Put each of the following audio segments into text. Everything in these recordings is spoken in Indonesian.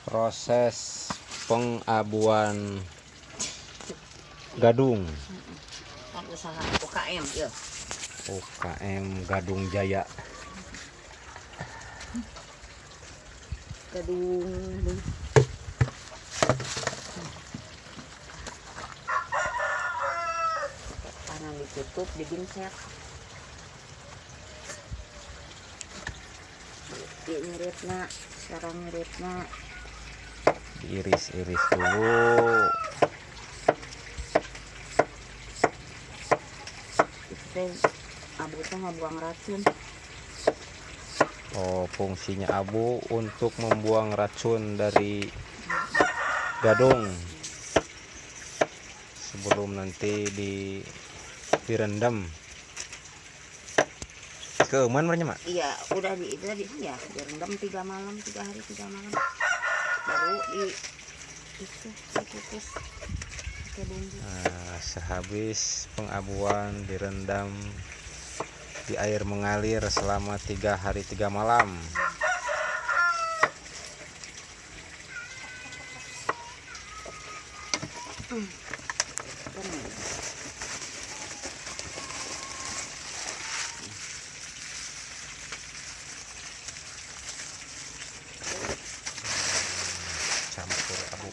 Proses pengabuan gadung. Usaha UKM ya. UKM Gadung Jaya. Gadung. Karena ditutup digincet. Ngiritna, sekarang ngiritna. Iris-iris dulu. Itu abu teh ngebuang racun. Oh, fungsinya abu untuk membuang racun dari gadung sebelum nanti direndam. Keeman banyak mak? Iya, udah itu tadi ya, direndam 3 malam, 3 hari 3 malam. Baru dikukus pakai bumbu. Nah, sehabis pengabuan direndam di air mengalir selama 3 hari 3 malam. Campur abu,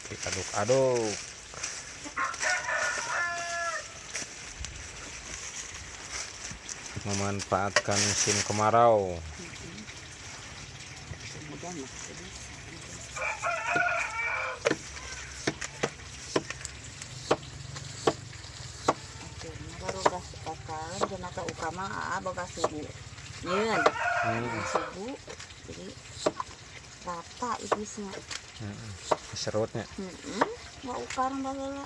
diaduk-aduk. Memanfaatkan musim kemarau. Baru gas okalan jenaka ukama boga suhu nyeun suhu jadi rata itisnya Serutnya. nggak ukarang baheula.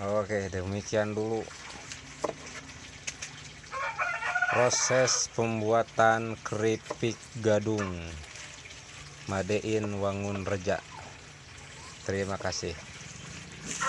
Oke, demikian dulu proses pembuatan keripik gadung Madein Wangun Reja. Terima kasih.